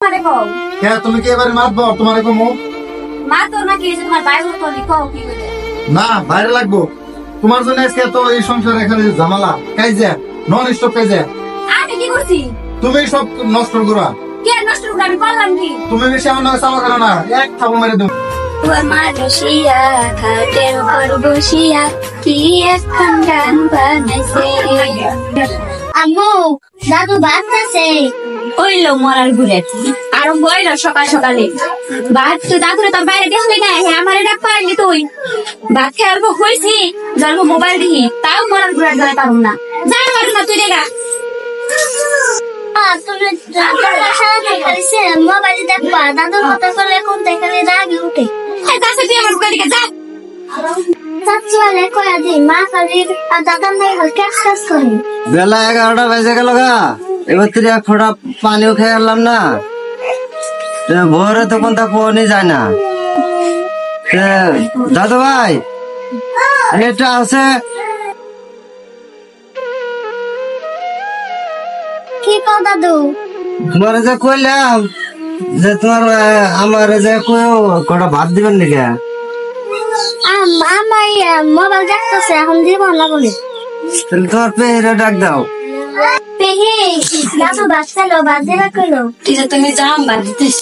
আমারে কও কে তুমি কি এবারে মাতবো তোমারে কমু মা তোর না কি তোমার বাইরে তো কও কি করে না বাইরে লাগবো তোমার জন্য আজকে তো এই সংসারে এখানে ঝামেলা কাইজা নন স্টপ কাইজা আমি কি করছি তুমি সব নষ্ট করা কে নষ্ট করে আমি করলাম কি তুমি বেশি আমার নামে চালা করো না এক থাপড় মেরে দেবো আমার রসিয়া খাটের উপর বসিয়া কি এখন গান বানাইছে আম্মু দাদু বাজতেছে ওইলো মরার ঘুরে আর বইলো সকাল সকালে ভাত তো দাদুরে তো বাইরে দেখলি না হ্যাঁ আমার এটা পারলি তুই ভাত খেয়াল হয়েছি জন্ম মোবাইল দেখি তাও মরার ঘুরে ধরে পারুম না যাই পারুম না তুই দেখা তুমি দাদুর বাসা দেখাইছে মোবাইল দেখবা দাদুর কথা করলে কোন থেকে রাগে উঠে কাছে তুই আমার বুকের দিকে যা বেলা 11টা বেজে গেল গা এবার তুই এক ফোঁটা পানিও খেয়ে এলাম না ভোরে তো কোনটা পানি যায় না দাদু ভাই এটা আছে কি কও দাদু তোমারে যে কইলাম যে তোমার আমার যে কটা ভাত দিবেন নাকি আমার মোবাইল দেখতেছে এখন দিব না বলে তাহলে তোমার পেহেরা ডাক দাও পেহে দাদু বাচ্চালো বাদ দেবা কইলো ঠিক আছে তুমি যাও বাদ দিতেছ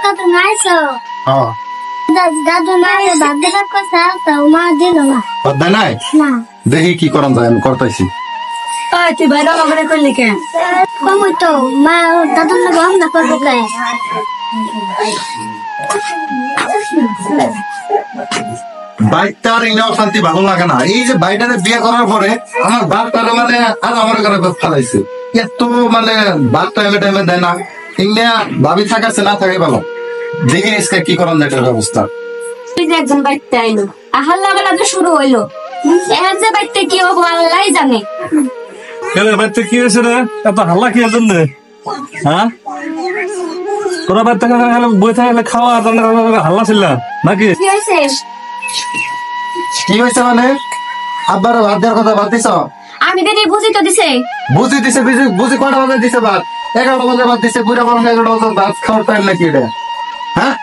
দাদু নাইছো হ্যাঁ দাদু মারে বাদ দেবা কথা তাও মা দিল না পদ্মা নাই না দেখি কি করান যায় আমি করতেছি তুই বাইরে আমাকে করলি কেন কমই তো মা দাদুর না গম না করবো কে বাইকটার এনে অশান্তি ভালো লাগে না এই যে বাইকটাতে বিয়ে করার পরে আমার বাপটারে মানে আর আমার ঘরে ফেলাইছে এত মানে বাপ টাইমে টাইমে দেয় না এমনি ভাবি থাকাছে না থাকে ভালো দেখি আজকে কি করান যায় এটার ব্যবস্থা একজন বাইকতে আইলো আহাল্লা বেলা তো শুরু হইলো এখন যে বাইকতে কি হবো আল্লাহ জানে বাড়িতে কি হয়েছে রে এত হাল্লা কি জন্য হ্যাঁ তোরা বাড়িতে বই থাকলে খাওয়া হাল্লা ছিল নাকি কি হয়েছে কি হয়েছে মানে আব্বার ভাত দেওয়ার কথা ভাত দিছ আমি দিদি বুঝি তো দিছে বুঝি দিছে বুঝি কটা বাজে দিছে ভাত 11টা বাজে ভাত দিছে বুড়া মানুষ 11টা বাজে ভাত খাওয়ার টাইম নাকি এটা হ্যাঁ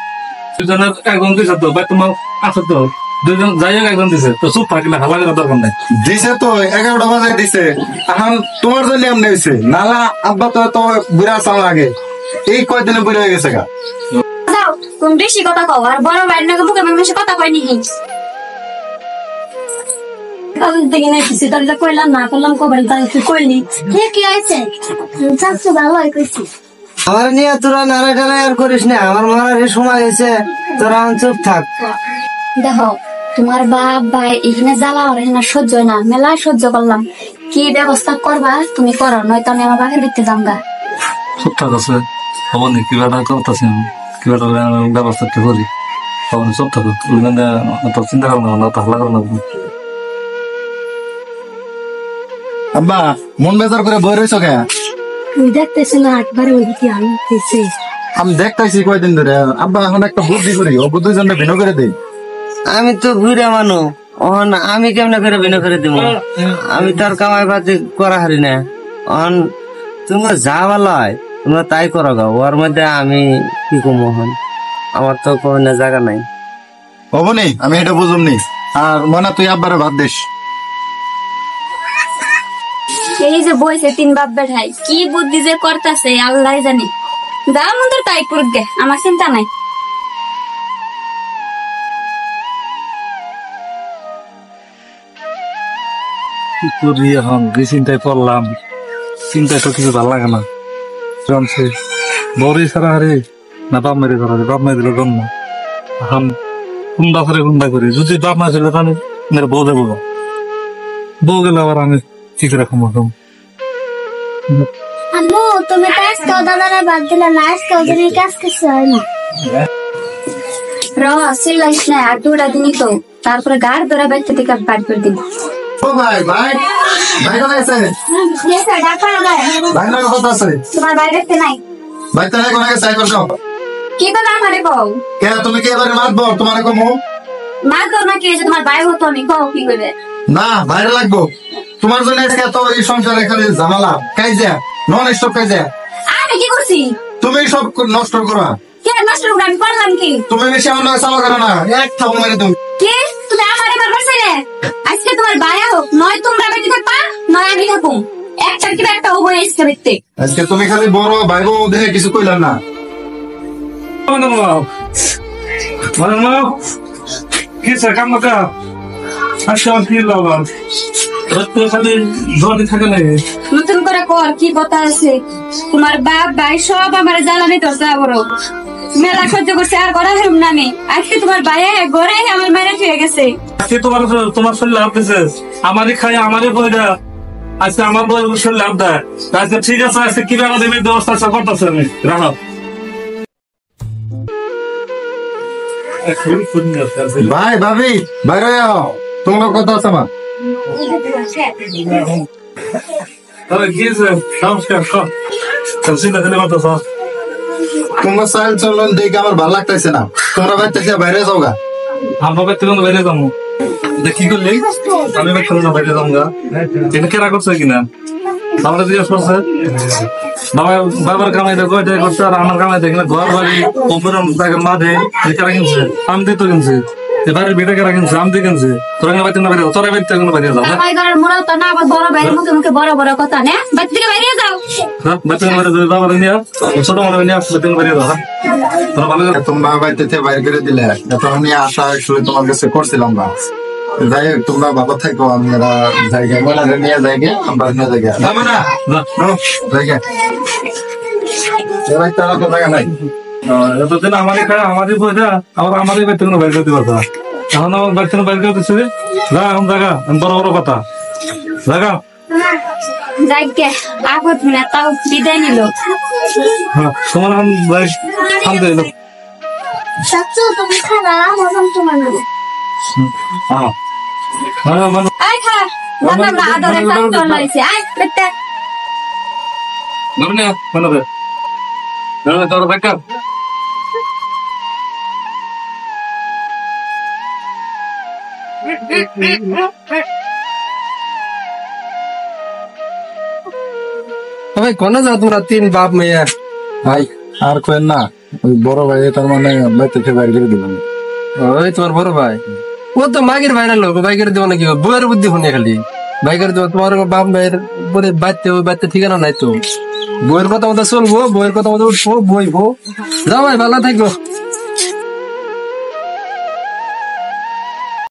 দুজনের একজন দিছে তো ভাই তোমার আছে তো দুজন যাই হোক একজন দিছে তো চুপ থাকলে হাল্লা করার দরকার নাই দিছে তো 11টা বাজে দিছে এখন তোমার জন্য এমনি হয়েছে নালা আব্বা তো বুড়া চাল লাগে এই কয়দিনে বুড়া হয়ে গেছে গা যাও তুমি বেশি কথা কও আর বড় বাইরে নাকি বুকে বেশি কথা কয়নি দেখি না কিছু তার কইলাম না করলাম কবার তুই কইলি কি হয়েছে চাচ্ছু ভালো হয় কইছি আমার নিয়ে তোরা নাড়াই টাড়াই আর করিস না আমার মারার সময় হয়েছে তোরা চুপ থাক দেখো তোমার বাপ ভাই এখানে জ্বালা আর এখানে সহ্য হয় না মেলায় সহ্য করলাম কি ব্যবস্থা করবা তুমি করো নয়তো আমি আমার বাপের দেখতে যামগা চুপ থাক আছে হবো নি কি বেটা করতেছি কি বেটা ব্যবস্থা কি করি হবো চুপ থাকো তোর চিন্তা করো না তো হাল্লা করো না আব্বা মন বেজার করে বই রয়েছ কে তুই দেখতেছি না একবারে ওই দিকে আনতেছি আমি দেখতেছি কয়দিন ধরে আব্বা এখন একটা বুদ্ধি করি ও বুদ্ধির জন্য ভিন্ন করে দিই আমি তো ঘুরে মানো আমি কেমন করে বিনা করে দিব আমি তার কামাই বাতি করা হারি না তোমরা যা ভালো হয় তোমরা তাই করো গা ওর মধ্যে আমি কি কমো হন আমার তো কোনো জায়গা নাই হবনি আমি এটা বুঝুমনি আর মনে তুই আব্বারে ভাত দিস এই যে বইছে তিন বাপ বেঠাই কি বুদ্ধি যে করতেছে আল্লাহ জানে যা মন্দির তাই করুক গে আমার চিন্তা নাই কি করি এখন যে চিন্তায় পড়লাম চিন্তায় তো কিছু ভালো লাগে না জানছে বড়ি ছাড়া হারে না বাপ মেরে ধরা বাপ মেরে দিল জন্ম এখন কুন্দা করে কুন্দা করি যদি বাপ মা ছিল তাহলে মেরে বউ দেবো বউ গেলে আবার আমি ঠিক রাখুন আম্মু তুমি তো আজকেও দাদারা বাদ দিলে না আজকেও দিনের কাজ কিছু হয় না চিল্লাইস না আর 2টা দিনই তো তারপরে গাড় ধরে বাইতে থেকে বাদ করে দিন ও ভাই ভাই ভাই কোথায় আছে ডাক্তার ভাই না কথা আছে তোমার বাইরে দেখতে নাই ভাই তাহলে কোন আগে চাই করছো কি কথা আমারে কও? কে তুমি কি এবারে মারবো তোমার কমো? মা তো নাকি এই যে তোমার ভাই হতো আমি কও কি করে? না বাইরে লাগবো তোমার জন্য আজকে তো এই সংসারে খালি ঝামেলা কাইজা নন স্টপ কাইজা আমি কি করছি? তুমি সব নষ্ট করো কে নষ্ট করে আমি করলাম কি? তুমি বেশি আমার লগে চালা করো না এক থাও মেরে তুমি কে তুমি আমারে মারবার চাইলে? আজকে তোমার ভাই হোক নয় তোমরা বেঁচে থাকবা নয় আমি থাকুম। একটা কি একটা উভয় এসে দেখতে। আজকে তুমি খালি বড় ভাই বউ দেখে কিছু কইলাম না কিসে কাম না আচ্ছা কি লাগান খালি জলদি থাকে না নতুন করে কর কি কথা আছে? তোমার বাপ ভাই সব আমার জ্বালানি তোর যা বড় মেলা সহ্য করছে আর করা হেরুম না আমি। আজকে তোমার ভাই ঘরে আমার মেরে ফিরে গেছে। আজকে তোমার শরীর লাভ দিছে আমারই খাই আমারই বইটা আজকে আমার বই শরীর লাভ দেয় আজকে ঠিক আছে আজকে কি টাকা দেবে ব্যবস্থা করতেছে আমি রাখো ভাই ভাবি বাইরে আও তোমার কথা আছে আমার তবে কি সংস্কার সব চিন্তা দিলে মতো সব তোমার চাল চলন দেখে আমার ভালো লাগতেছে না তোমরা বাইরে বাইরে যাও গা আমার বাড়িতে বাইরে যাবো কি করলি আমি বাইরে যাবো গা এটা কেনা করছে কিনা বাবা জিজ্ঞেস করছে বাবার কামাই দেখো এটাই করছে আর আমার কামাই দেখে ঘর বাড়ি কম্পিউটার মাঝে কেনা কিনছে আমি দিয়ে তো কিনছি এবারে বেটা কেনা কিনছে আমি দিয়ে কিনছে তোরা বাড়িতে না বাইরে তোরা বাড়িতে বাইরে যাও মনে হতো না আবার বড় ভাইয়ের মুখে মুখে বড় বড় কথা না বাড়ি থেকে বাইরে যাও। বাড়িতে বাইরে বাবা নিয়ে ছোট মনে নিয়ে আসলে তুমি বাইরে যাও তোরা ভালো তোমরা বাড়িতে থেকে বাইরে করে দিলে তখন নিয়ে আসা আসলে তোমার কাছে করছিলাম না যাই হোক তোমরা বাবা থাকো আমরা জায়গা মানে নিয়ে যাইগে আমরা নিয়ে জায়গা জায়গা এবার তারা তো জায়গা নাই এতদিন আমারই খায় আমারই পয়সা আবার আমারই বাড়িতে কোনো বাইরে করতে পারতো এখন আমার বাড়িতে বাইরে করতেছে যা এখন জায়গা বড় বড় কথা জায়গা যাইকে আপদ না তাও বিদায় নিল। হ্যাঁ তোমার এখন বাইরে থামতে এলো চাচু তুমি খানা মজম তোমার আয় খা বললাম না আদরে কাটন লাইছে আয় বেটা ধরে না বানাবে ধরে তোর বাইকা ভাই কোন যাও তোমরা তিন বাপ মেয়ে ভাই আর কেন না ওই বড় ভাই তার মানে বাড়িতে থেকে বাইরে করে দিলাম ওই তোমার বড় ভাই ও তো মাগের ভাই না লোক বাইকের দেবো নাকি বইয়ের বুদ্ধি শুনে খালি বাইকের দেবো তোমার বাপ ভাইয়ের বলে বাড়তে ওই বাড়তে ঠিকানা নাই তো বইয়ের কথা মতো চলবো বইয়ের কথা মতো উঠবো বইবো যাও ভাই ভালো থাকবো।